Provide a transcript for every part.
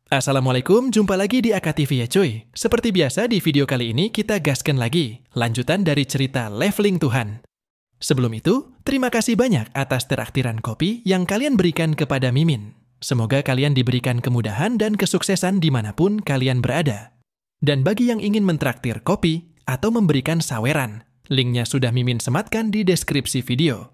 Assalamualaikum, jumpa lagi di AKTV ya cuy. Seperti biasa di video kali ini kita gaskan lagi, lanjutan dari cerita Leveling Tuhan. Sebelum itu, terima kasih banyak atas traktiran kopi yang kalian berikan kepada Mimin. Semoga kalian diberikan kemudahan dan kesuksesan dimanapun kalian berada. Dan bagi yang ingin mentraktir kopi atau memberikan saweran, linknya sudah Mimin sematkan di deskripsi video.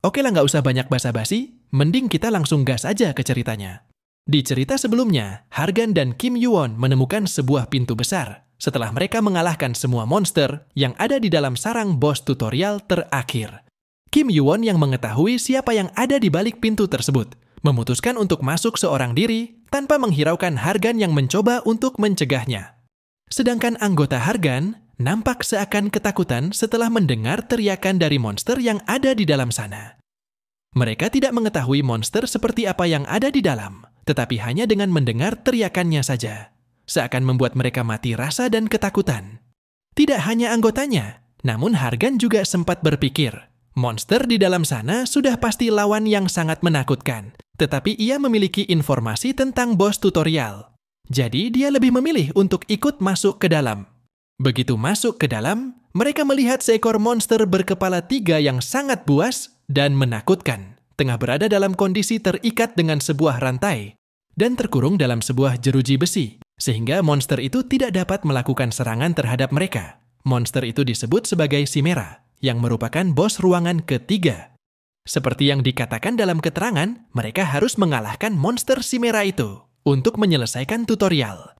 Oke lah, nggak usah banyak basa-basi, mending kita langsung gas aja ke ceritanya. Di cerita sebelumnya, Hargan dan Kim Yuwon menemukan sebuah pintu besar setelah mereka mengalahkan semua monster yang ada di dalam sarang bos tutorial terakhir. Kim Yuwon yang mengetahui siapa yang ada di balik pintu tersebut, memutuskan untuk masuk seorang diri tanpa menghiraukan Hargan yang mencoba untuk mencegahnya. Sedangkan anggota Hargan nampak seakan ketakutan setelah mendengar teriakan dari monster yang ada di dalam sana. Mereka tidak mengetahui monster seperti apa yang ada di dalam, tetapi hanya dengan mendengar teriakannya saja, seakan membuat mereka mati rasa dan ketakutan. Tidak hanya anggotanya, namun Hargan juga sempat berpikir, monster di dalam sana sudah pasti lawan yang sangat menakutkan, tetapi ia memiliki informasi tentang bos tutorial. Jadi dia lebih memilih untuk ikut masuk ke dalam. Begitu masuk ke dalam, mereka melihat seekor monster berkepala 3 yang sangat buas dan menakutkan, tengah berada dalam kondisi terikat dengan sebuah rantai dan terkurung dalam sebuah jeruji besi, sehingga monster itu tidak dapat melakukan serangan terhadap mereka. Monster itu disebut sebagai Chimera, yang merupakan bos ruangan ketiga. Seperti yang dikatakan dalam keterangan, mereka harus mengalahkan monster Chimera itu untuk menyelesaikan tutorial.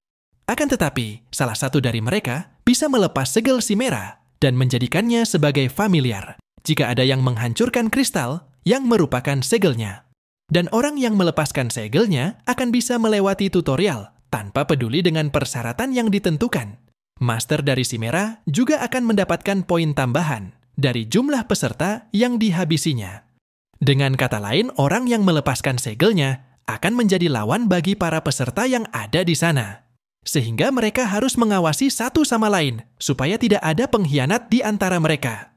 Akan tetapi, salah satu dari mereka bisa melepas segel Chimera dan menjadikannya sebagai familiar jika ada yang menghancurkan kristal yang merupakan segelnya. Dan orang yang melepaskan segelnya akan bisa melewati tutorial tanpa peduli dengan persyaratan yang ditentukan. Master dari Chimera juga akan mendapatkan poin tambahan dari jumlah peserta yang dihabisinya. Dengan kata lain, orang yang melepaskan segelnya akan menjadi lawan bagi para peserta yang ada di sana. Sehingga mereka harus mengawasi satu sama lain supaya tidak ada pengkhianat di antara mereka.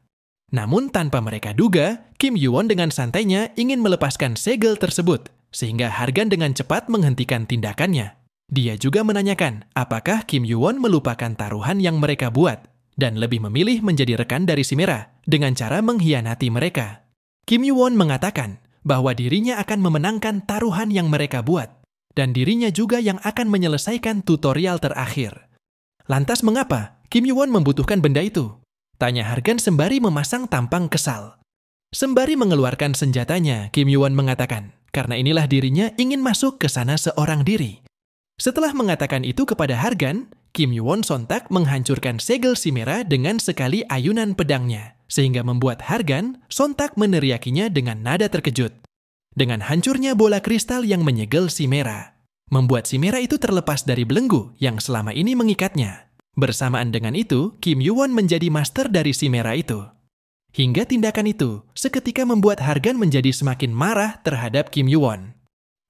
Namun tanpa mereka duga, Kim Yuwon dengan santainya ingin melepaskan segel tersebut, sehingga Hargan dengan cepat menghentikan tindakannya. Dia juga menanyakan apakah Kim Yuwon melupakan taruhan yang mereka buat, dan lebih memilih menjadi rekan dari Chimera dengan cara mengkhianati mereka. Kim Yuwon mengatakan bahwa dirinya akan memenangkan taruhan yang mereka buat, dan dirinya juga yang akan menyelesaikan tutorial terakhir. Lantas mengapa Kim Yuwon membutuhkan benda itu? Tanya Hargan sembari memasang tampang kesal. Sembari mengeluarkan senjatanya, Kim Yuwon mengatakan, karena inilah dirinya ingin masuk ke sana seorang diri. Setelah mengatakan itu kepada Hargan, Kim Yuwon sontak menghancurkan segel Chimera dengan sekali ayunan pedangnya, sehingga membuat Hargan sontak meneriakinya dengan nada terkejut. Dengan hancurnya bola kristal yang menyegel Chimera, membuat Chimera itu terlepas dari belenggu yang selama ini mengikatnya. Bersamaan dengan itu, Kim Yuwon menjadi master dari Chimera itu. Hingga tindakan itu seketika membuat Hargan menjadi semakin marah terhadap Kim Yuwon.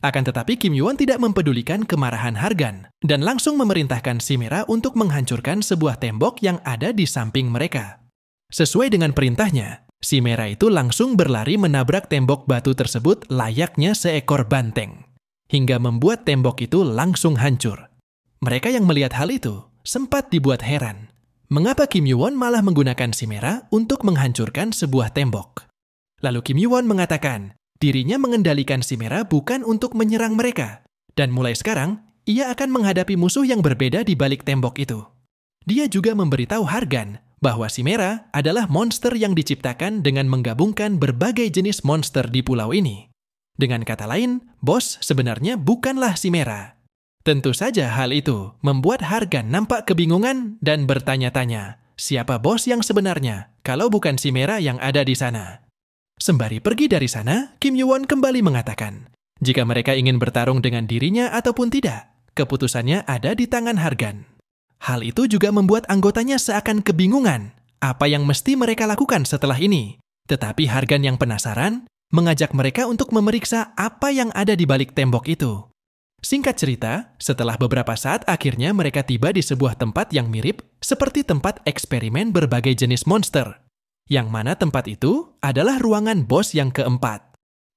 Akan tetapi Kim Yuwon tidak mempedulikan kemarahan Hargan dan langsung memerintahkan Chimera untuk menghancurkan sebuah tembok yang ada di samping mereka. Sesuai dengan perintahnya, Chimera itu langsung berlari menabrak tembok batu tersebut layaknya seekor banteng, hingga membuat tembok itu langsung hancur. Mereka yang melihat hal itu sempat dibuat heran. Mengapa Kim Yuwon malah menggunakan Chimera untuk menghancurkan sebuah tembok? Lalu Kim Yuwon mengatakan, dirinya mengendalikan Chimera bukan untuk menyerang mereka. Dan mulai sekarang, ia akan menghadapi musuh yang berbeda di balik tembok itu. Dia juga memberitahu Hargan bahwa Chimera adalah monster yang diciptakan dengan menggabungkan berbagai jenis monster di pulau ini. Dengan kata lain, bos sebenarnya bukanlah Chimera. Tentu saja hal itu membuat Hargan nampak kebingungan dan bertanya-tanya, siapa bos yang sebenarnya kalau bukan Chimera yang ada di sana? Sembari pergi dari sana, Kim Yuwon kembali mengatakan, jika mereka ingin bertarung dengan dirinya ataupun tidak, keputusannya ada di tangan Hargan. Hal itu juga membuat anggotanya seakan kebingungan apa yang mesti mereka lakukan setelah ini. Tetapi Hargan yang penasaran mengajak mereka untuk memeriksa apa yang ada di balik tembok itu. Singkat cerita, setelah beberapa saat akhirnya mereka tiba di sebuah tempat yang mirip seperti tempat eksperimen berbagai jenis monster. Yang mana tempat itu adalah ruangan bos yang keempat.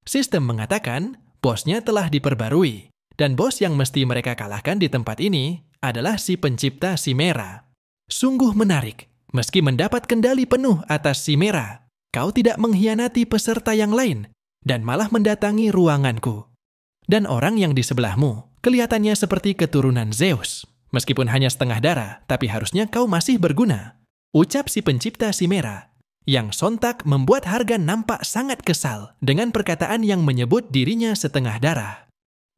Sistem mengatakan bosnya telah diperbarui Dan bos yang mesti mereka kalahkan di tempat ini adalah si pencipta Chimera. Sungguh menarik, meski mendapat kendali penuh atas Chimera, kau tidak mengkhianati peserta yang lain dan malah mendatangi ruanganku. Dan orang yang di sebelahmu kelihatannya seperti keturunan Zeus. Meskipun hanya setengah darah, tapi harusnya kau masih berguna. Ucap si pencipta Chimera, yang sontak membuat Hargan nampak sangat kesal dengan perkataan yang menyebut dirinya setengah darah.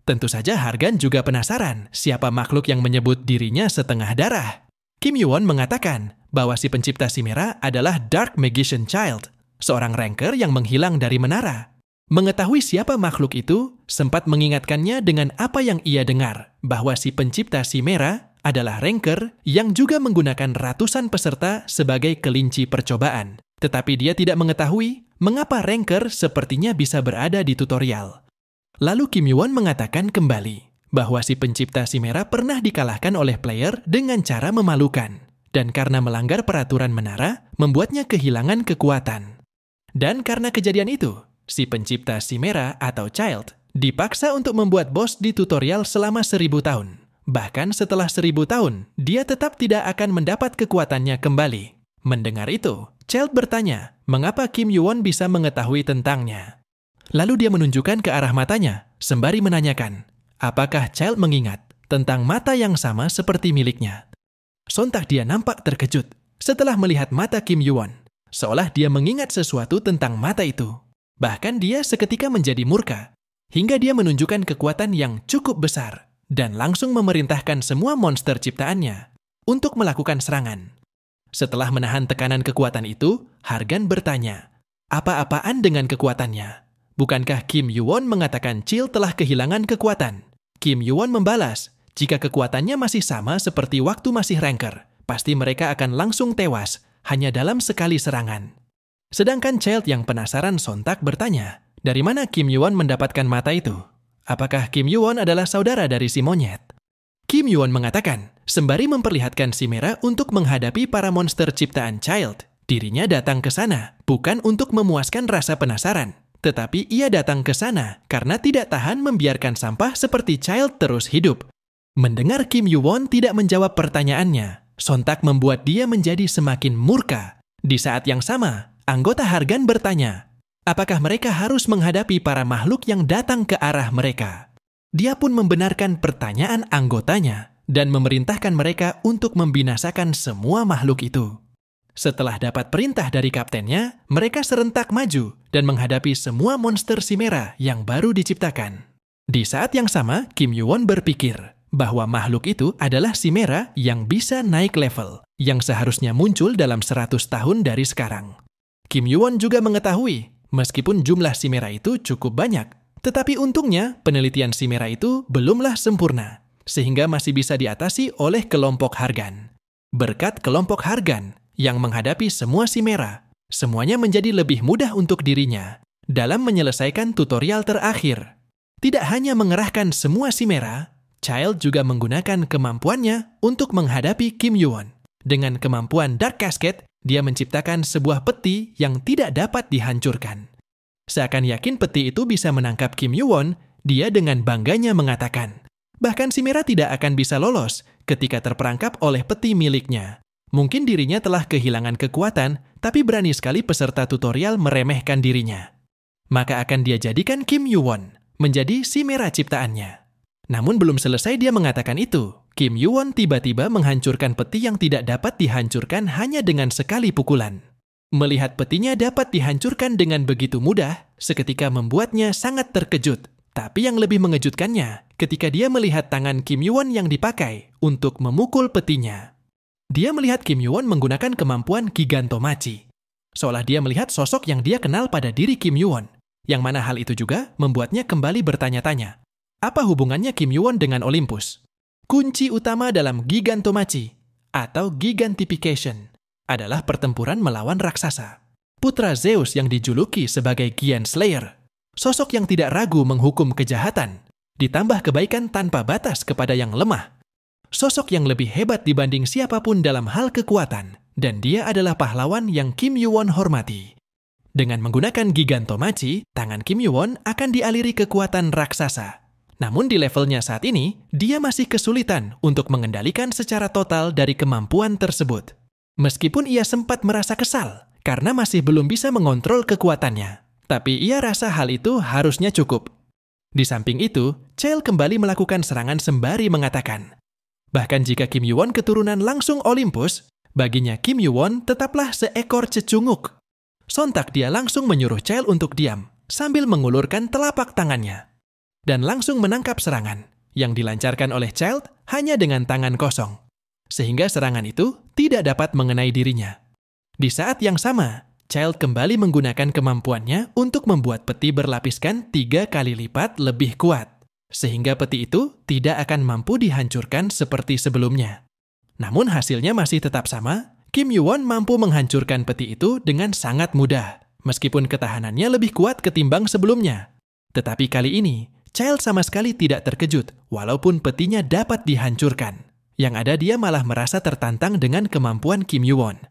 Tentu saja Hargan juga penasaran siapa makhluk yang menyebut dirinya setengah darah. Kim Yoo-won mengatakan bahwa si pencipta Chimera adalah Dark Magician Child, seorang ranker yang menghilang dari menara. Mengetahui siapa makhluk itu sempat mengingatkannya dengan apa yang ia dengar, bahwa si pencipta Chimera adalah ranker yang juga menggunakan ratusan peserta sebagai kelinci percobaan. Tetapi dia tidak mengetahui mengapa ranker sepertinya bisa berada di tutorial. Lalu Kim Yoo-won mengatakan kembali bahwa si pencipta Chimera pernah dikalahkan oleh player dengan cara memalukan. Dan karena melanggar peraturan menara, membuatnya kehilangan kekuatan. Dan karena kejadian itu, si pencipta Chimera atau Child dipaksa untuk membuat bos di tutorial selama 1000 tahun. Bahkan setelah 1000 tahun, dia tetap tidak akan mendapat kekuatannya kembali. Mendengar itu, Child bertanya, mengapa Kim Yoo-won bisa mengetahui tentangnya? Lalu dia menunjukkan ke arah matanya, sembari menanyakan, apakah Child mengingat tentang mata yang sama seperti miliknya? Sontak dia nampak terkejut setelah melihat mata Kim Yoo-won, seolah dia mengingat sesuatu tentang mata itu. Bahkan dia seketika menjadi murka, hingga dia menunjukkan kekuatan yang cukup besar, dan langsung memerintahkan semua monster ciptaannya untuk melakukan serangan. Setelah menahan tekanan kekuatan itu, Hargan bertanya, apa-apaan dengan kekuatannya? Bukankah Kim Yoo-won mengatakan Chill telah kehilangan kekuatan? Kim Yoo-won membalas, jika kekuatannya masih sama seperti waktu masih ranker, pasti mereka akan langsung tewas hanya dalam sekali serangan. Sedangkan Child yang penasaran sontak bertanya, dari mana Kim Yoo-won mendapatkan mata itu? Apakah Kim Yoo-won adalah saudara dari si monyet? Kim Yoo-won mengatakan, sembari memperlihatkan Chimera untuk menghadapi para monster ciptaan Child, dirinya datang ke sana bukan untuk memuaskan rasa penasaran, tetapi ia datang ke sana karena tidak tahan membiarkan sampah seperti Child terus hidup. Mendengar Kim Yoo-won tidak menjawab pertanyaannya, sontak membuat dia menjadi semakin murka. Di saat yang sama, anggota Hargan bertanya, apakah mereka harus menghadapi para makhluk yang datang ke arah mereka? Dia pun membenarkan pertanyaan anggotanya dan memerintahkan mereka untuk membinasakan semua makhluk itu. Setelah dapat perintah dari kaptennya, mereka serentak maju dan menghadapi semua monster Chimera yang baru diciptakan. Di saat yang sama, Kim Yoo-won berpikir bahwa makhluk itu adalah Chimera yang bisa naik level, yang seharusnya muncul dalam 100 tahun dari sekarang. Kim Yoo-won juga mengetahui, meskipun jumlah Chimera itu cukup banyak, tetapi untungnya penelitian Chimera itu belumlah sempurna, sehingga masih bisa diatasi oleh kelompok Hargan. Berkat kelompok Hargan yang menghadapi semua Chimera, semuanya menjadi lebih mudah untuk dirinya dalam menyelesaikan tutorial terakhir. Tidak hanya mengerahkan semua Chimera, Child juga menggunakan kemampuannya untuk menghadapi Kim Yoo-won. Dengan kemampuan Dark Cascade, dia menciptakan sebuah peti yang tidak dapat dihancurkan. Seakan yakin peti itu bisa menangkap Kim Yoo-won, dia dengan bangganya mengatakan, bahkan Chimera tidak akan bisa lolos ketika terperangkap oleh peti miliknya. Mungkin dirinya telah kehilangan kekuatan, tapi berani sekali peserta tutorial meremehkan dirinya. Maka akan dia jadikan Kim Yoo-won menjadi Chimera ciptaannya. Namun belum selesai dia mengatakan itu, Kim Yoo-won tiba-tiba menghancurkan peti yang tidak dapat dihancurkan hanya dengan sekali pukulan. Melihat petinya dapat dihancurkan dengan begitu mudah, seketika membuatnya sangat terkejut. Tapi yang lebih mengejutkannya, ketika dia melihat tangan Kim Yoo-won yang dipakai untuk memukul petinya. Dia melihat Kim Yoo-won menggunakan kemampuan Gigantomachi. Seolah dia melihat sosok yang dia kenal pada diri Kim Yoo-won, yang mana hal itu juga membuatnya kembali bertanya-tanya. Apa hubungannya Kim Yoo-won dengan Olympus? Kunci utama dalam Gigantomachi atau Gigantification adalah pertempuran melawan raksasa. Putra Zeus yang dijuluki sebagai Giant Slayer, sosok yang tidak ragu menghukum kejahatan, ditambah kebaikan tanpa batas kepada yang lemah. Sosok yang lebih hebat dibanding siapapun dalam hal kekuatan, dan dia adalah pahlawan yang Kim Yoo-won hormati. Dengan menggunakan Gigantomachi, tangan Kim Yoo-won akan dialiri kekuatan raksasa. Namun di levelnya saat ini, dia masih kesulitan untuk mengendalikan secara total dari kemampuan tersebut. Meskipun ia sempat merasa kesal karena masih belum bisa mengontrol kekuatannya, tapi ia rasa hal itu harusnya cukup. Di samping itu, Chell kembali melakukan serangan sembari mengatakan, bahkan jika Kim Yoo-won keturunan langsung Olympus, baginya Kim Yoo-won tetaplah seekor cecunguk. Sontak dia langsung menyuruh Chell untuk diam, sambil mengulurkan telapak tangannya. Dan langsung menangkap serangan, yang dilancarkan oleh Chell hanya dengan tangan kosong. Sehingga serangan itu tidak dapat mengenai dirinya. Di saat yang sama, Chell kembali menggunakan kemampuannya untuk membuat peti berlapiskan 3 kali lipat lebih kuat. Sehingga peti itu tidak akan mampu dihancurkan seperti sebelumnya. Namun hasilnya masih tetap sama, Kim Yoo-won mampu menghancurkan peti itu dengan sangat mudah, meskipun ketahanannya lebih kuat ketimbang sebelumnya. Tetapi kali ini, Chell sama sekali tidak terkejut, walaupun petinya dapat dihancurkan. Yang ada dia malah merasa tertantang dengan kemampuan Kim Yoo-won.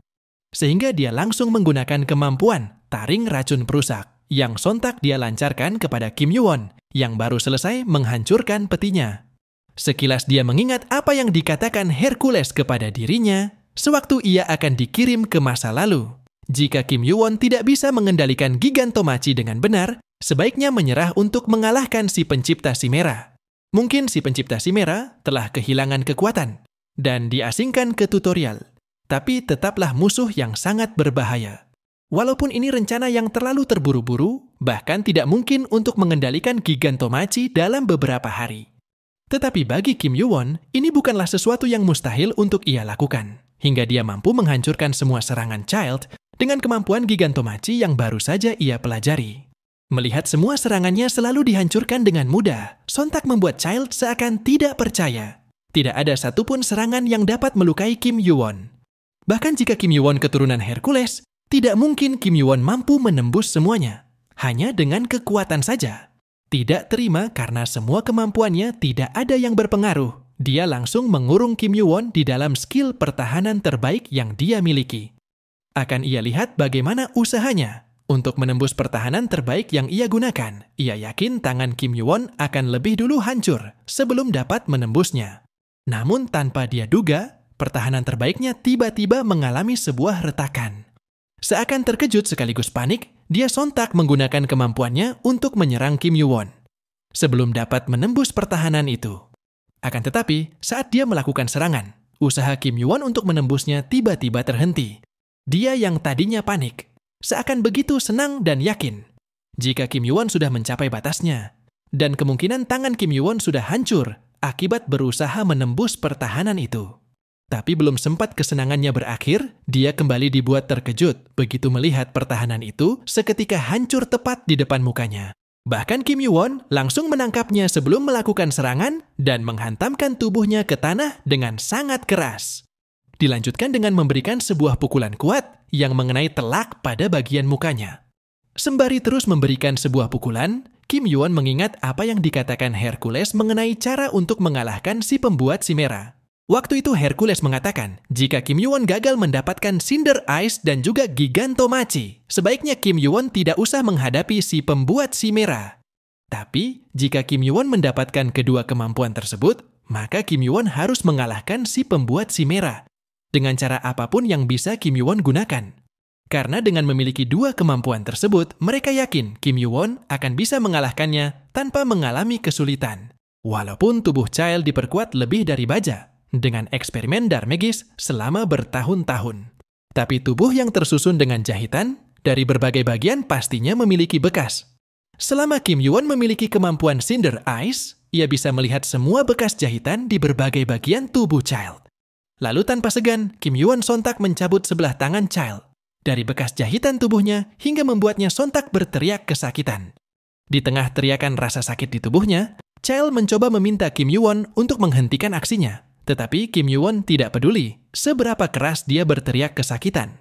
Sehingga dia langsung menggunakan kemampuan taring racun perusak, yang sontak dia lancarkan kepada Kim Yoo-won, yang baru selesai menghancurkan petinya. Sekilas dia mengingat apa yang dikatakan Hercules kepada dirinya, sewaktu ia akan dikirim ke masa lalu. Jika Kim Yoo-won tidak bisa mengendalikan Gigantomachi dengan benar, sebaiknya menyerah untuk mengalahkan si pencipta Chimera. Mungkin si pencipta Chimera telah kehilangan kekuatan dan diasingkan ke tutorial, tapi tetaplah musuh yang sangat berbahaya. Walaupun ini rencana yang terlalu terburu-buru, bahkan tidak mungkin untuk mengendalikan Gigantomachi dalam beberapa hari. Tetapi bagi Kim Yoo-won, ini bukanlah sesuatu yang mustahil untuk ia lakukan, hingga dia mampu menghancurkan semua serangan Child dengan kemampuan Gigantomachi yang baru saja ia pelajari. Melihat semua serangannya selalu dihancurkan dengan mudah, sontak membuat Child seakan tidak percaya. Tidak ada satupun serangan yang dapat melukai Kim Yoo-won. Bahkan jika Kim Yoo-won keturunan Hercules, tidak mungkin Kim Yoo-won mampu menembus semuanya. Hanya dengan kekuatan saja. Tidak terima karena semua kemampuannya tidak ada yang berpengaruh. Dia langsung mengurung Kim Yoo-won di dalam skill pertahanan terbaik yang dia miliki. Akan ia lihat bagaimana usahanya. Untuk menembus pertahanan terbaik yang ia gunakan, ia yakin tangan Kim Yoo-won akan lebih dulu hancur sebelum dapat menembusnya. Namun tanpa dia duga, pertahanan terbaiknya tiba-tiba mengalami sebuah retakan. Seakan terkejut sekaligus panik, dia sontak menggunakan kemampuannya untuk menyerang Kim Yoo-won sebelum dapat menembus pertahanan itu. Akan tetapi, saat dia melakukan serangan, usaha Kim Yoo-won untuk menembusnya tiba-tiba terhenti. Dia yang tadinya panik, seakan begitu senang dan yakin jika Kim Yoo-won sudah mencapai batasnya, dan kemungkinan tangan Kim Yoo-won sudah hancur akibat berusaha menembus pertahanan itu. Tapi belum sempat kesenangannya berakhir, dia kembali dibuat terkejut begitu melihat pertahanan itu seketika hancur tepat di depan mukanya. Bahkan Kim Yoo-won langsung menangkapnya sebelum melakukan serangan dan menghantamkan tubuhnya ke tanah dengan sangat keras. Dilanjutkan dengan memberikan sebuah pukulan kuat yang mengenai telak pada bagian mukanya. Sembari terus memberikan sebuah pukulan, Kim Yoo-won mengingat apa yang dikatakan Hercules mengenai cara untuk mengalahkan si pembuat Chimera. Waktu itu Hercules mengatakan, jika Kim Yoo-won gagal mendapatkan Cinder Eyes dan juga Gigantomachi, sebaiknya Kim Yoo-won tidak usah menghadapi si pembuat Chimera. Tapi, jika Kim Yoo-won mendapatkan kedua kemampuan tersebut, maka Kim Yoo-won harus mengalahkan si pembuat Chimera dengan cara apapun yang bisa Kim Yoo-won gunakan. Karena dengan memiliki dua kemampuan tersebut, mereka yakin Kim Yoo-won akan bisa mengalahkannya tanpa mengalami kesulitan. Walaupun tubuh Child diperkuat lebih dari baja, dengan eksperimen Darmegis selama bertahun-tahun. Tapi tubuh yang tersusun dengan jahitan, dari berbagai bagian pastinya memiliki bekas. Selama Kim Yoo-won memiliki kemampuan Cinder Eyes, ia bisa melihat semua bekas jahitan di berbagai bagian tubuh Child. Lalu tanpa segan, Kim Yoo-won sontak mencabut sebelah tangan Child dari bekas jahitan tubuhnya hingga membuatnya sontak berteriak kesakitan. Di tengah teriakan rasa sakit di tubuhnya, Child mencoba meminta Kim Yoo-won untuk menghentikan aksinya. Tetapi Kim Yoo-won tidak peduli seberapa keras dia berteriak kesakitan.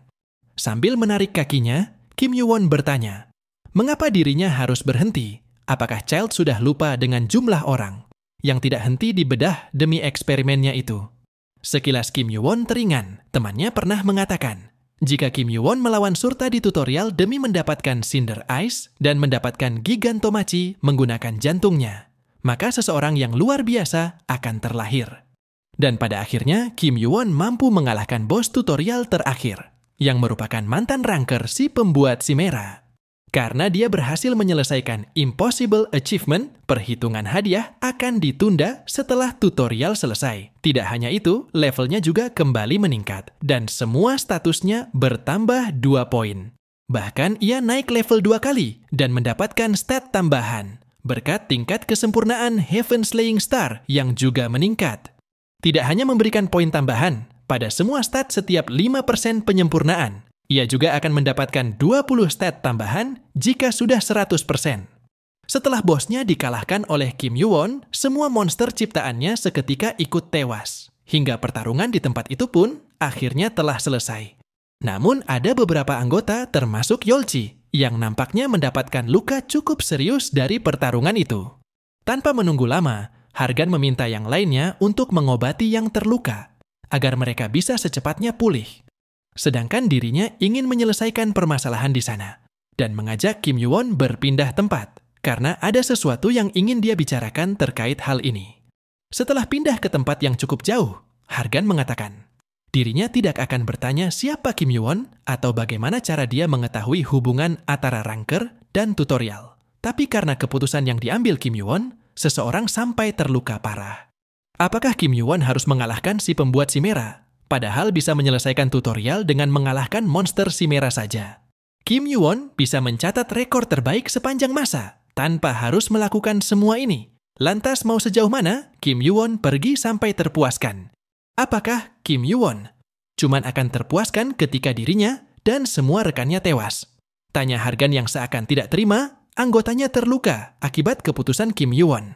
Sambil menarik kakinya, Kim Yoo-won bertanya, mengapa dirinya harus berhenti? Apakah Child sudah lupa dengan jumlah orang yang tidak henti dibedah demi eksperimennya itu? Sekilas Kim Yoo-won teringan, temannya pernah mengatakan, jika Kim Yoo-won melawan Surta di tutorial demi mendapatkan Cinder Eyes dan mendapatkan Gigantomachi menggunakan jantungnya, maka seseorang yang luar biasa akan terlahir. Dan pada akhirnya, Kim Yoo-won mampu mengalahkan bos tutorial terakhir, yang merupakan mantan ranker si pembuat Chimera. Karena dia berhasil menyelesaikan Impossible Achievement, perhitungan hadiah akan ditunda setelah tutorial selesai. Tidak hanya itu, levelnya juga kembali meningkat, dan semua statusnya bertambah 2 poin. Bahkan ia naik level 2 kali dan mendapatkan stat tambahan, berkat tingkat kesempurnaan Heaven Slaying Star yang juga meningkat. Tidak hanya memberikan poin tambahan, pada semua stat setiap 5% penyempurnaan, ia juga akan mendapatkan 20 stat tambahan jika sudah 100%. Setelah bosnya dikalahkan oleh Kim Yoo-won, semua monster ciptaannya seketika ikut tewas. Hingga pertarungan di tempat itu pun akhirnya telah selesai. Namun ada beberapa anggota termasuk Yeolji yang nampaknya mendapatkan luka cukup serius dari pertarungan itu. Tanpa menunggu lama, Hargan meminta yang lainnya untuk mengobati yang terluka agar mereka bisa secepatnya pulih. Sedangkan dirinya ingin menyelesaikan permasalahan di sana dan mengajak Kim Yoo-won berpindah tempat karena ada sesuatu yang ingin dia bicarakan terkait hal ini. Setelah pindah ke tempat yang cukup jauh, Hargan mengatakan dirinya tidak akan bertanya siapa Kim Yoo-won atau bagaimana cara dia mengetahui hubungan antara ranker dan tutorial. Tapi karena keputusan yang diambil Kim Yoo-won, seseorang sampai terluka parah. Apakah Kim Yoo-won harus mengalahkan si pembuat Chimera? Padahal bisa menyelesaikan tutorial dengan mengalahkan monster Chimera saja. Kim Yoo-won bisa mencatat rekor terbaik sepanjang masa tanpa harus melakukan semua ini. Lantas mau sejauh mana Kim Yoo-won pergi sampai terpuaskan? Apakah Kim Yoo-won cuman akan terpuaskan ketika dirinya dan semua rekannya tewas? Tanya Hargan yang seakan tidak terima, anggotanya terluka akibat keputusan Kim Yoo-won.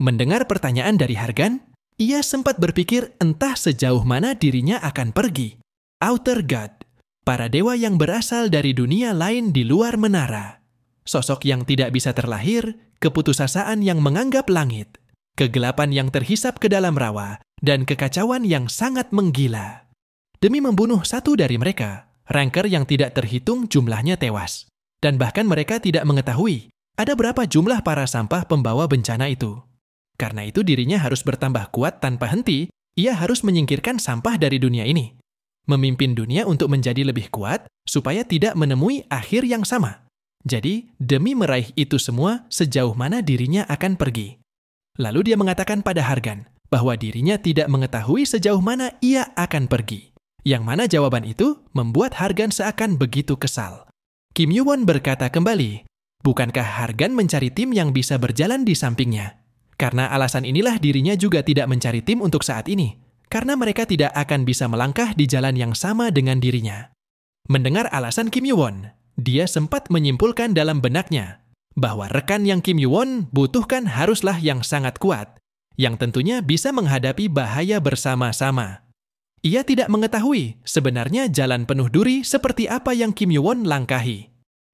Mendengar pertanyaan dari Hargan, ia sempat berpikir entah sejauh mana dirinya akan pergi. Outer God, para dewa yang berasal dari dunia lain di luar menara. Sosok yang tidak bisa terlahir, keputusasaan yang menganggap langit, kegelapan yang terhisap ke dalam rawa, dan kekacauan yang sangat menggila. Demi membunuh satu dari mereka, ranker yang tidak terhitung jumlahnya tewas. Dan bahkan mereka tidak mengetahui ada berapa jumlah para sampah pembawa bencana itu. Karena itu dirinya harus bertambah kuat tanpa henti, ia harus menyingkirkan sampah dari dunia ini. Memimpin dunia untuk menjadi lebih kuat, supaya tidak menemui akhir yang sama. Jadi, demi meraih itu semua, sejauh mana dirinya akan pergi. Lalu dia mengatakan pada Hargan, bahwa dirinya tidak mengetahui sejauh mana ia akan pergi. Yang mana jawaban itu membuat Hargan seakan begitu kesal. Kim Yoo-won berkata kembali, bukankah Hargan mencari tim yang bisa berjalan di sampingnya? Karena alasan inilah dirinya juga tidak mencari tim untuk saat ini, karena mereka tidak akan bisa melangkah di jalan yang sama dengan dirinya. Mendengar alasan Kim Yoo-won, dia sempat menyimpulkan dalam benaknya bahwa rekan yang Kim Yoo-won butuhkan haruslah yang sangat kuat, yang tentunya bisa menghadapi bahaya bersama-sama. Ia tidak mengetahui sebenarnya jalan penuh duri seperti apa yang Kim Yoo-won langkahi.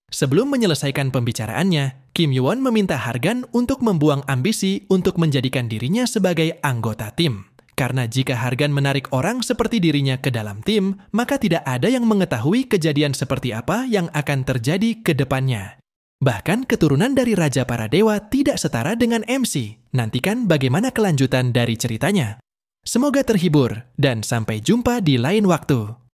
Sebelum menyelesaikan pembicaraannya, Kim Yoo-won meminta Hargan untuk membuang ambisi untuk menjadikan dirinya sebagai anggota tim. Karena jika Hargan menarik orang seperti dirinya ke dalam tim, maka tidak ada yang mengetahui kejadian seperti apa yang akan terjadi ke depannya. Bahkan keturunan dari Raja Para Dewa tidak setara dengan MC. Nantikan bagaimana kelanjutan dari ceritanya. Semoga terhibur dan sampai jumpa di lain waktu.